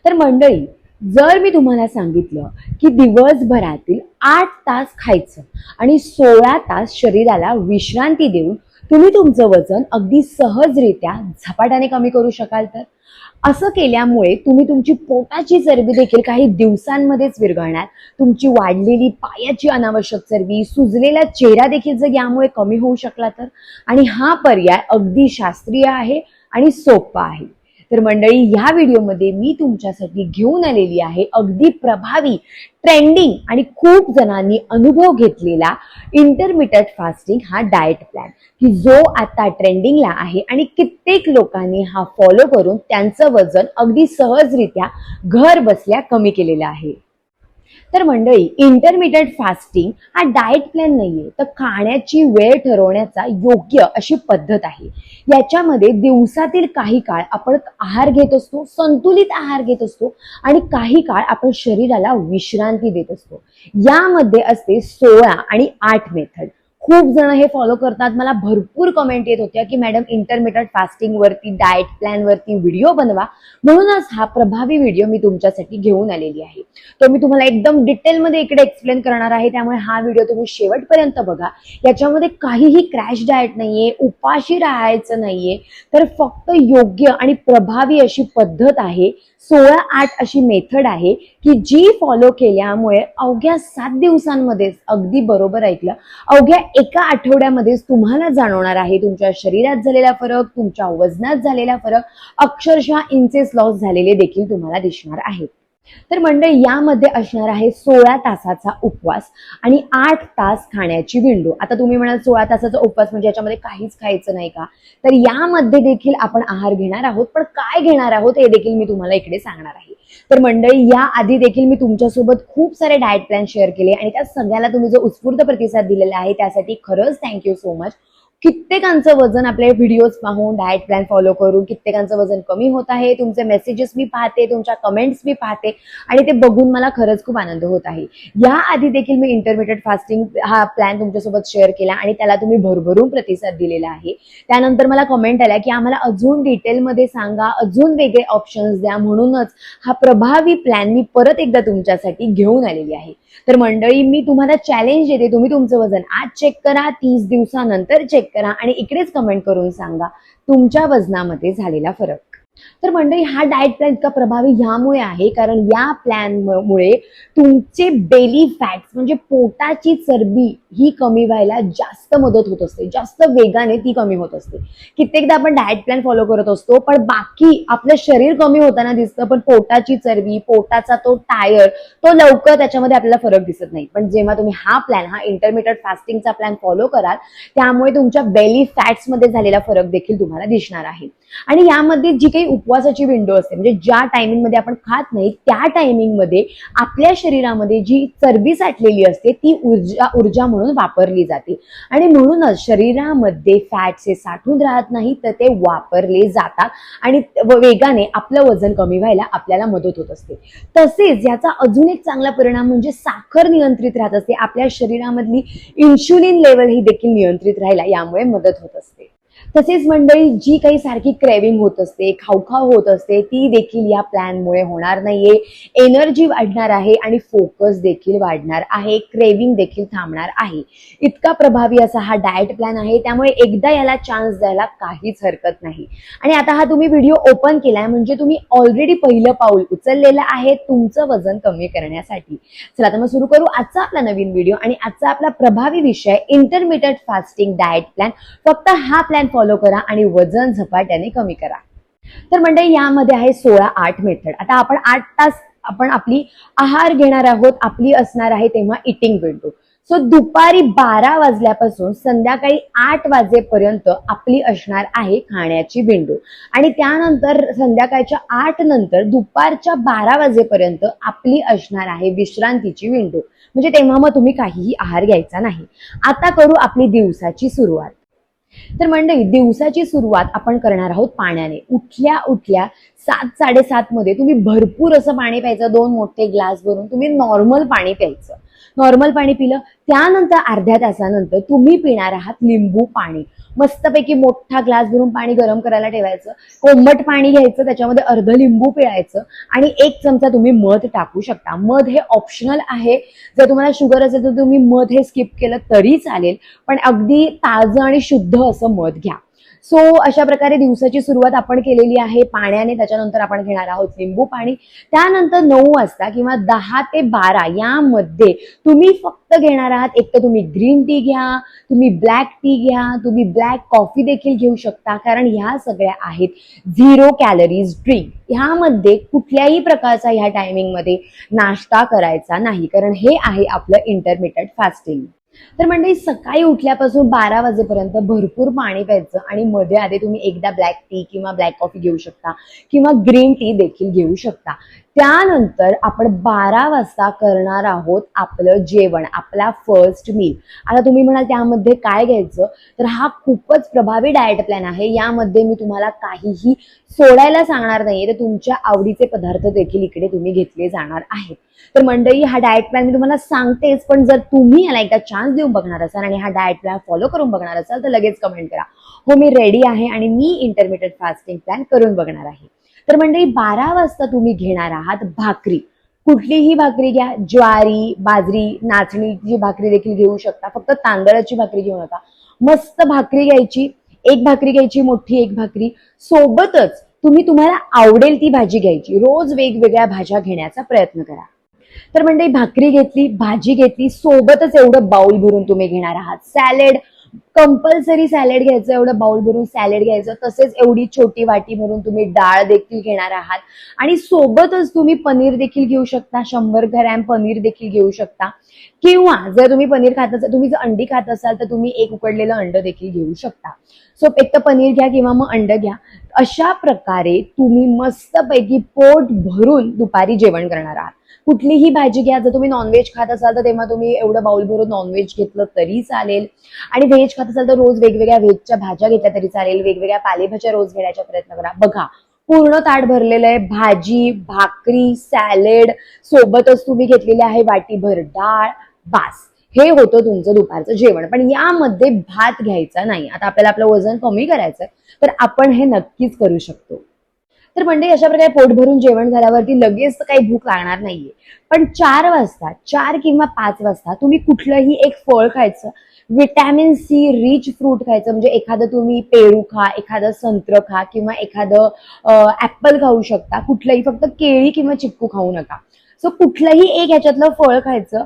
तर मंडळी, जर मी तुम्हाला सांगितलं की दिवसभरातील 8 तास खायचं आणि 16 तास शरीराला विश्रांती देऊन तुम्ही तुमचं वजन अगदी सहजरित्या झपाट्याने कमी करू शकाल, तर असं केल्यामुळे तुम्ही तुमची पोटाची चरबी देखील काही दिवसांमध्येच विरघळणार, तुमची वाढलेली पायाची अनावश्यक चरबी, सुजलेला चेहरा देखील जर यामुळे कमी होऊ शकला तर, आणि हा पर्याय अगदी शास्त्रीय आहे आणि सोपा आहे. तर मंडळी, ह्या व्हिडिओमध्ये मी तुमच्यासाठी घेऊन आलेली आहे अगदी प्रभावी, ट्रेंडिंग आणि खूप जणांनी अनुभव घेतलेला इंटरमिटेंट फास्टिंग हा डाएट प्लॅन, की जो आता ट्रेंडिंगला आहे आणि कित्येक लोकांनी हा फॉलो करून त्यांचं वजन अगदी सहजरित्या घर बसल्या कमी केलेलं आहे. तर मंडळी, इंटरमिटेंट फास्टिंग हा डाएट प्लॅन नाहीये, तर खाण्याची वेळ ठरवण्याचा योग्य अशी पद्धत आहे. याच्यामध्ये दिवसातील काही काळ आपण आहार घेत असतो, संतुलित आहार घेत असतो, आणि काही काळ आपण शरीराला विश्रांती देत असतो. यामध्ये असते 16 आणि 8 मेथड. खूप जण हे फॉलो करतात. मला भरपूर कमेंट येत होत्या की मॅडम, इंटरमिटेंट फास्टिंग वरती, डाएट प्लॅन वरती व्हिडिओ बनवा. म्हणूनच हा प्रभावी व्हिडिओ मी तुमच्यासाठी घेऊन आलेली आहे. तो मी तुम्हाला एकदम डिटेलमध्ये इकडे एक्सप्लेन करणार आहे, त्यामुळे हा व्हिडिओ तुम्ही शेवटपर्यंत बघा. याच्यामध्ये काहीही क्रॅश डाएट नाहीये, उपाशी राहायचं नाहीये, तर फक्त योग्य आणि प्रभावी अशी पद्धत आहे. 16-8 अशी मेथड आहे की जी फॉलो केल्यामुळे अवघ्या 7 दिवसांमध्येच, अगदी बरोबर ऐकलं, अवघ्या एका आठवड्यामध्येच तुम्हाला जाणवणार आहे तुमच्या शरीरात झालेला फरक, तुमच्या वजनात झालेला फरक, अक्षरशः इंचेस लॉस झालेले देखील तुम्हाला दिसणार आहेत. तर मंडळी, यामध्ये असणार आहे 16 तासाचा उपवास आणि 8 तास खाण्याची विंडो. आता तुम्ही म्हणाल 16 तासाचा उपवास म्हणजे याच्यामध्ये काहीच खायचं नाही का? तर यामध्ये देखील आपण आहार घेणार आहोत, पण काय घेणार आहोत हे देखील मी तुम्हाला इकडे सांगणार आहे. तर मंडळी, या आधी देखील मी तुमच्यासोबत खूप सारे डाएट प्लॅन शेअर केले आणि त्या सगळ्याला तुम्ही जो उत्स्फूर्त प्रतिसाद दिलेला आहे त्यासाठी खरंच थँक्यू सो मच. कित्येकांचं वजन आपले व्हिडिओज पाहून, डाएट प्लॅन फॉलो करून कित्येकांचं वजन कमी होत आहे. तुमचे मेसेजेस मी पाहते, तुमच्या कमेंट्स मी पाहते, आणि ते बघून मला खरंच खूप आनंद होत आहे. या आधी देखील मी इंटरमिटेंट फास्टिंग हा प्लॅन तुमच्यासोबत शेअर केला आणि त्याला तुम्ही भरभरून प्रतिसाद दिलेला आहे. त्यानंतर मला कमेंट आल्या की आम्हाला अजून डिटेलमध्ये सांगा, अजून वेगळे ऑप्शन्स द्या. म्हणूनच हा प्रभावी प्लॅन मी परत एकदा तुमच्यासाठी घेऊन आलेली आहे. तर मंडळी, मी तुम्हाला चॅलेंज देते, तुम्ही तुमचं वजन आज चेक करा, 30 दिवसानंतर चेक करा आणि इकडेच कमेंट करून सांगा तुमच्या वजनामध्ये झालेला फरक. तर मंडळी, हा डाएट प्लॅन इतका प्रभावी ह्यामुळे आहे कारण या प्लॅन मुळे तुमचे बेली फॅट्स म्हणजे पोटाची चरबी ही कमी व्हायला जास्त मदत होत असते, जास्त वेगाने ती कमी होत असते. कित्येकदा आपण डाएट प्लॅन फॉलो करत असतो, पण बाकी आपलं शरीर कमी होताना दिसतं, पण पोटाची चरबी, पोटाचा तो टायर, तो लवकर त्याच्यामध्ये आपल्याला फरक दिसत नाही. पण जेव्हा तुम्ही हा प्लॅन, हा इंटरमिटेंट फास्टिंगचा प्लॅन फॉलो कराल, त्यामुळे तुमच्या बेली फॅट्स मध्ये झालेला फरक देखील तुम्हाला दिसणार आहे. आणि यामध्ये जी काही उपवासाची विंडो असते, म्हणजे ज्या टायमिंग मध्ये आपण खात नाही त्या टायमिंग मध्ये आपल्या शरीरामध्ये जी चरबी साठलेली असते ती ऊर्जा म्हणून वापरली जाते, आणि म्हणूनच शरीरामध्ये फॅट्स हे साठून राहत नाही, तर ते वापरले जातात आणि वेगाने आपलं वजन कमी व्हायला आपल्याला मदत होत असते. तसेच याचा अजून एक चांगला परिणाम म्हणजे साखर नियंत्रित राहत असते, आपल्या शरीरामधली इन्शुलिन लेवल ही देखील नियंत्रित राहायला यामुळे मदत होत असते. तसेच मंडळी, जी काही सारखी क्रेविंग होत असते, खावखाव होत असते, ती देखील या प्लॅनमुळे होणार नाहीये. एनर्जी वाढणार आहे आणि फोकस देखील वाढणार आहे, क्रेविंग देखील थांबणार आहे. इतका प्रभावी असा हा डाएट प्लॅन आहे, त्यामुळे एकदा याला चान्स द्यायला काहीच हरकत नाही. आणि आता हा तुम्ही व्हिडिओ ओपन केलाय म्हणजे तुम्ही ऑलरेडी पहिलं पाऊल उचललेलं आहे तुमचं वजन कमी करण्यासाठी. चला तर मग सुरू करू आजचा आपला नवीन व्हिडिओ आणि आजचा आपला प्रभावी विषय इंटरमिटेंट फास्टिंग डाएट प्लॅन. फक्त हा प्लॅन फॉलो करा आणि वजन झपाट्याने कमी करा. तर मंडळी, यामध्ये आहे 16-8 मेथड. आता आपण 8 तास आपण आपली आहार घेणार आहोत, आपली असणार आहे तेव्हा इटिंग विंडो. सो दुपारी 12 वाजल्यापासून संध्याकाळी 8 वाजेपर्यंत आपली असणार आहे खाण्याची विंडो, आणि त्यानंतर संध्याकाळच्या 8 नंतर दुपारच्या 12 वाजेपर्यंत आपली असणार आहे विश्रांतीची विंडो. म्हणजे तेव्हा मग तुम्ही काहीही आहार घ्यायचा नाही. आता करू आपली दिवसाची सुरुवात. तर मंडळी, दिवसाची सुरुवात आपण करणार आहोत पाण्याने. उठल्या उठल्या 7-7:30 मध्ये तुम्ही भरपूर असं पाणी प्यायचं, 2 मोठे ग्लास भरून तुम्ही नॉर्मल पाणी प्यायचं. नॉर्मल पाणी पिलं, त्यानंतर अर्ध्या तासानंतर तुम्ही पिणार आहात लिंबू पाणी. मस्तपैकी मोठा ग्लास भरून पाणी गरम करायला ठेवायचं, कोमट पाणी घ्यायचं, त्याच्यामध्ये अर्ध लिंबू पिळायचं आणि 1 चमचा तुम्ही मध टाकू शकता. मध हे ऑप्शनल आहे, जर तुम्हाला शुगर असेल तर तुम्ही मध हे स्किप केलं तरी चालेल, पण अगदी ताजं आणि शुद्ध असं मध घ्या. सो अशा प्रकारे दिवसाची सुरुवात आपण केलेली आहे पाण्याने. त्याच्यानंतर आपण घेणार आहोत लिंबू पाणी. त्यानंतर 9 वाजता किंवा 10 ते 12 यामध्ये तुम्ही फक्त घेणार आहात, एक तर तुम्ही ग्रीन टी घ्या, तुम्ही ब्लॅक टी घ्या, तुम्ही ब्लॅक कॉफी देखील घेऊ शकता, कारण ह्या सगळ्या आहेत 0 कॅलरीज ड्रिंक. ह्यामध्ये कुठल्याही प्रकारचा ह्या टायमिंगमध्ये नाश्ता करायचा नाही, कारण हे आहे आपलं इंटरमिटेंट फास्टिंग. तर मंडळी, सकाळी उठल्यापासून 12 वाजेपर्यंत भरपूर पाणी प्यायचं आणि मध्ये आधी तुम्ही एकदा ब्लॅक टी किंवा ब्लॅक कॉफी घेऊ शकता किंवा ग्रीन टी देखील घेऊ शकता. त्यानंतर आपण 12 वाजता करणार आहोत आपलं जेवण, आपला फर्स्ट मील. आता तुम्ही म्हणाल त्यामध्ये काय घ्यायचं, तर हा खूपच प्रभावी डाएट प्लॅन आहे. यामध्ये मी तुम्हाला काहीही सोडायला सांगणार नाहीये, तर तुमच्या आवडीचे पदार्थ देखील इकडे तुम्ही घेतले जाणार आहेत. तर मंडळी, हा डाएट प्लॅन मी तुम्हाला सांगतेच, पण जर तुम्ही याला एकदा चान्स देऊन बघणार असाल आणि हा डाएट प्लॅन फॉलो करून बघणार असाल तर लगेच कमेंट करा, हो मी रेडी आहे आणि मी इंटरमिटेंट फास्टिंग प्लॅन करून बघणार आहे. तर मंडळी, 12 वाजता तुम्ही घेणार आहात भाकरी. कुठलीही भाकरी घ्या, ज्वारी, बाजरी, नाचणीची भाकरी देखील घेऊ शकता, फक्त तांदळाची भाकरी घेऊ नका. मस्त भाकरी घ्यायची, एक भाकरी घ्यायची, मोठी एक भाकरी. सोबतच तुम्हाला आवडेल ती भाजी घ्यायची. रोज वेगवेगळ्या भाज्या घेण्याचा प्रयत्न करा. तर मंडळी, भाकरी घेतली, भाजी घेतली, सोबतच एवढं बाउल भरून तुम्ही घेणार आहात सॅलेड. कंपल्सरी सॅलेड घ्यायचं, एवढं बाउल भरून सॅलेड घ्यायचं. तसेच एवढी छोटी वाटी भरून तुम्ही डाळ देखील घेणार आहात आणि सोबतच तुम्ही पनीर देखील घेऊ शकता, 100 ग्रॅम पनीर देखील घेऊ शकता. किंवा जर तुम्ही पनीर खात असाल, तुम्ही जर अंडी खात असाल तर तुम्ही एक उकडलेलं अंड देखील घेऊ शकता. सो एक तर पनीर घ्या किंवा मग अंड घ्या. अशा प्रकारे तुम्ही मस्तपैकी पोट भरून दुपारी जेवण करणार आहात. कुठलीही भाजी घ्या, जर तुम्ही नॉनव्हेज खात असाल तर तेव्हा तुम्ही एवढं बाउल भरून नॉनव्हेज घेतलं तरी चालेल, आणि व्हेज खात असाल तर रोज वेगवेगळ्या व्हेजच्या भाज्या घेतल्या तरी चालेल, वेगवेगळ्या पालेभाज्या रोज घेण्याचा प्रयत्न करा. बघा, पूर्ण ताट भरलेलं आहे, भाजी, भाकरी, सॅलेड, सोबतच तुम्ही घेतलेली आहे वाटीभर डाळ. बास, हे होतं तुमचं दुपारचं जेवण. पण यामध्ये भात घ्यायचा नाही. आता आपल्याला आपलं वजन कमी करायचंय तर आपण हे नक्कीच करू शकतो. तर म्हणजे अशा प्रकारे पोट भरून जेवण झाल्यावरती लगेच काही भूक लागणार नाहीये, पण 4 वाजता, 4 किंवा 5 वाजता तुम्ही कुठलंही एक फळ खायचं, विटॅमिन सी रिच फ्रूट खायचं. म्हणजे एखादं तुम्ही पेरू खा, एखादं संत्र खा किंवा एखादं ऍपल खाऊ शकता. कुठलंही, फक्त केळी किंवा चिक्कू खाऊ नका. सो कुठलंही एक ह्याच्यातलं फळ खायचं,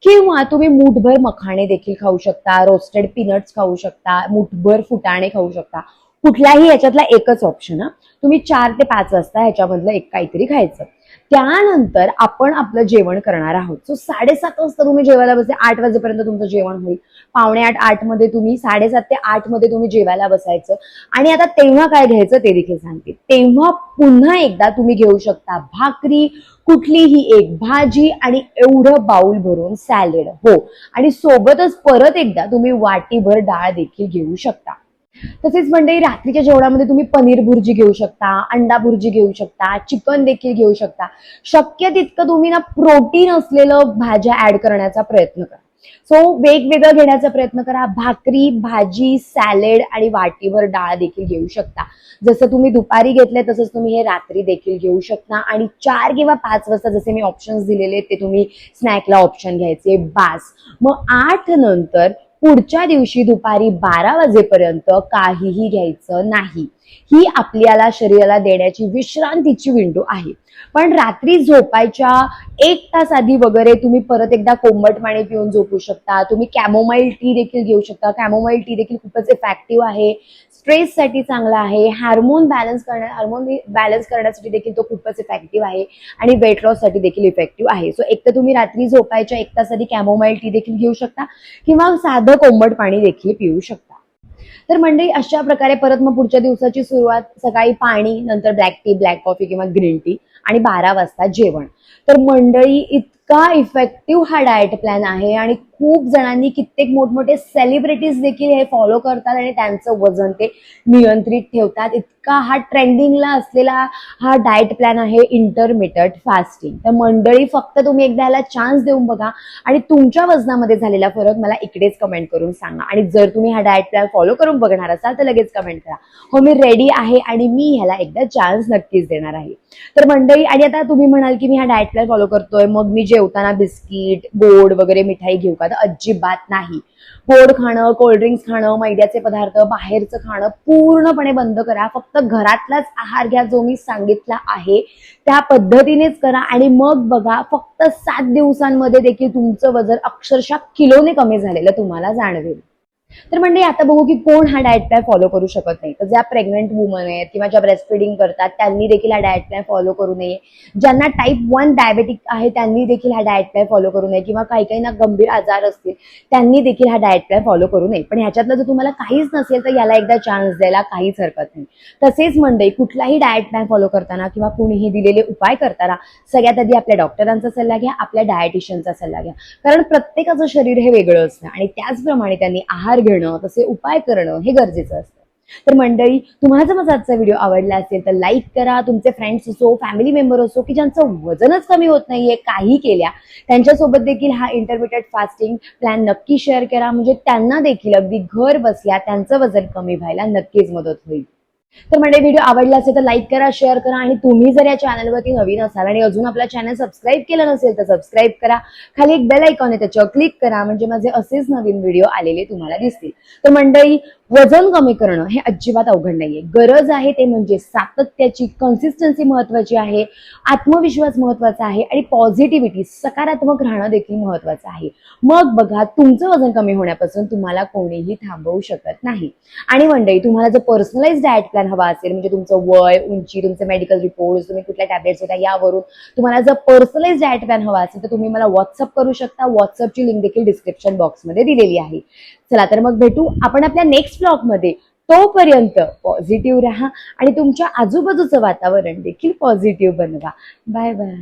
किंवा तुम्ही मूठभर मखाणे देखील खाऊ शकता, रोस्टेड पीनट्स खाऊ शकता, मूठभर फुटाणे खाऊ शकता. कुठलाही याच्यातला एकच ऑप्शन. तुम्ही 4 ते 5 वाजता ह्याच्यामधलं एक काहीतरी खायचं. त्यानंतर आपण आपलं जेवण करणार आहोत. सो 7:30 वाजता तुम्ही जेवायला बसले, 8 वाजेपर्यंत तुमचं जेवण होईल. 7:45, 8 मध्ये तुम्ही, 7:30 ते 8 मध्ये तुम्ही जेवायला बसायचं. आणि आता तेव्हा काय घ्यायचं ते देखील सांगते. तेव्हा पुन्हा एकदा तुम्ही घेऊ शकता भाकरी, कुठलीही एक भाजी आणि एवढं बाउल भरून सॅलेड. हो, आणि सोबतच परत एकदा तुम्ही वाटीभर डाळ देखील घेऊ शकता. तसेच मंडळी, रात्रीच्या जेवणामध्ये तुम्ही पनीर भुर्जी घेऊ शकता, अंडा भुर्जी घेऊ शकता, चिकन देखील घेऊ शकता. शक्य तितकं तुम्ही प्रोटीन असलेलं भाज्या ऍड करण्याचा प्रयत्न करा. सो वेगवेगळं घेण्याचा प्रयत्न करा. भाकरी, भाजी, सॅलेड आणि वाटीभर डाळ देखील घेऊ शकता. जसं तुम्ही दुपारी घेतले तसंच तुम्ही हे रात्री देखील घेऊ शकता. आणि 4 किंवा 5 वाजता जसे मी ऑप्शन्स दिलेले ते तुम्ही स्नॅकला ऑप्शन घ्यायचे. बास. मग 8 नंतर पुढच्या दिवशी दुपारी 12 वाजेपर्यंत काहीही घ्यायचं नाही. ही आपल्याला शरीराला देण्याची विश्रांतीची विंडो आहे. पण रात्री झोपायच्या 1 तास आधी वगैरे तुम्ही परत एकदा कोमट पाणी पिऊन झोपू शकता. तुम्ही कॅमोमाईल टी देखील घेऊ शकता. कॅमोमाईल टी देखील खूपच इफेक्टिव्ह आहे, स्ट्रेससाठी चांगला आहे, हार्मोन बॅलन्स करण्यासाठी देखील तो खूपच इफेक्टिव्ह आहे आणि वेट लॉससाठी देखील इफेक्टिव्ह आहे. सो एक तर तुम्ही रात्री झोपायच्या 1 तास आधी कॅमोमाईल टी देखील घेऊ शकता किंवा साधं कोमट पाणी देखील पिऊ शकता. तर मंडळी, अशा प्रकारे परत मग पुढच्या दिवसाची सुरुवात, सकाळी पाणी, नंतर ब्लॅक टी, ब्लॅक कॉफी किंवा ग्रीन टी आणि 12 वाजता जेवण. तर मंडळी, इतका इफेक्टिव्ह हा डाएट प्लॅन आहे आणि खूप जणांनी, कित्येक मोठमोठे सेलिब्रिटीज देखील हे फॉलो करतात आणि त्यांचं वजन ते नियंत्रित ठेवतात. इतका हा ट्रेंडिंगला असलेला हा डाएट प्लॅन आहे इंटरमिटंट फास्टिंग. तर मंडळी, फक्त तुम्ही एकदा याला चान्स देऊन बघा आणि तुमच्या वजनामध्ये झालेला फरक मला इकडेच कमेंट करून सांगा. आणि जर तुम्ही हा डाएट प्लॅन फॉलो करून बघणार असाल तर लगेच कमेंट करा, हो मी रेडी आहे आणि मी ह्याला एकदा चान्स नक्कीच देणार आहे. तर मंडळी, आणि आता तुम्ही म्हणाल की मी हा डाएट प्लॅन फॉलो करतोय, मग मी जेवताना बिस्किट, गोड वगैरे मिठाई घेऊ का? तर अजिबात नाही. गोड खाणं, कोल्ड्रिंक्स खाणं, मैद्याचे पदार्थ, बाहेरचं खाणं पूर्णपणे बंद करा. फक्त घरातलाच आहार घ्या, जो मी सांगितला आहे त्या पद्धतीनेच करा आणि मग बघा, फक्त 7 दिवसांमध्ये देखील तुमचं वजन अक्षरशः किलोने कमी झालेलं तुम्हाला जाणवेल. तर म्हणजे आता बघू की कोण हा डाएट प्लॅन फॉलो करू शकत नाही. तर ज्या प्रेग्नंट वुमन आहेत किंवा ज्या ब्रेस्ट फिडिंग करतात त्यांनी देखील हा डाएट प्लॅन फॉलो करू नये. ज्यांना टाईप 1 डायबेटिक आहे त्यांनी देखील हा डाएट प्लॅन फॉलो करू नये, किंवा काही काहींना गंभीर आजार असतील त्यांनी देखील हा डाएट प्लॅन फॉलो करू नये. पण ह्याच्यातलं जर तुम्हाला काहीच नसेल तर याला एकदा चान्स द्यायला काहीच हरकत नाही. तसेच मंडळी, कुठलाही डाएट प्लॅन फॉलो करताना किंवा कुणीही दिलेले उपाय करताना सगळ्यात आधी आपल्या डॉक्टरांचा सल्ला घ्या, आपल्या डायटिशियनचा सल्ला घ्या. कारण प्रत्येकाचं शरीर हे वेगळं असतं आणि त्याचप्रमाणे त्यांनी आहार घेणं, तसे उपाय करणं हे गरजेचं असतं. तर मंडळी, तुम्हाला जर माझा आजचा व्हिडिओ आवडला असेल तर लाईक करा. तुमचे फ्रेंड्स असो, फॅमिली मेंबर असो की ज्यांचं वजनच कमी होत नाहीये काही केल्या, त्यांच्यासोबत देखील हा इंटरमिटंट फास्टिंग प्लॅन नक्की शेअर करा. म्हणजे त्यांना देखील अगदी घर बसल्या त्यांचं वजन कमी व्हायला नक्कीच मदत होईल. तर म्हणजे व्हिडिओ आवडला असेल तर लाईक करा, शेअर करा आणि तुम्ही जर या चॅनलवरती नवीन असाल आणि अजून आपला चॅनल सबस्क्राईब केलं नसेल तर सबस्क्राईब करा. खाली एक बेल आयकॉन आहे, त्याच्यावर क्लिक करा, म्हणजे माझे असेच नवीन व्हिडिओ आलेले तुम्हाला दिसतील. तर मंडळी, वजन कमी करणं हे अजिबात अवघड नाहीये. गरज आहे ते म्हणजे सातत्याची, कन्सिस्टन्सी महत्वाची आहे, आत्मविश्वास महत्वाचा आहे आणि पॉझिटिव्हिटी, सकारात्मक राहणं देखील महत्वाचं आहे. मग बघा, तुमचं वजन कमी होण्यापासून तुम्हाला कोणीही थांबवू शकत नाही. आणि मंडळी, तुम्हाला जर पर्सनलाइज डाएट प्लॅन हवा असेल, म्हणजे तुमचं वय, उंची, तुमचे मेडिकल रिपोर्ट्स, तुम्ही कुठल्या टॅब्लेट्स घेता यावरून तुम्हाला जर पर्सनलाइज डाएट प्लॅन हवा असेल तर तुम्ही मला व्हॉट्सअप करू शकता. व्हॉट्सअपची लिंक देखील डिस्क्रिप्शन बॉक्समध्ये दिलेली आहे. चला तर मग भेटू आपण आपल्या नेक्स्ट ब्लॉगमध्ये. तोपर्यंत पॉझिटिव्ह राहा आणि तुमच्या आजूबाजूचं वातावरण देखील पॉझिटिव्ह बनवा. Bye bye.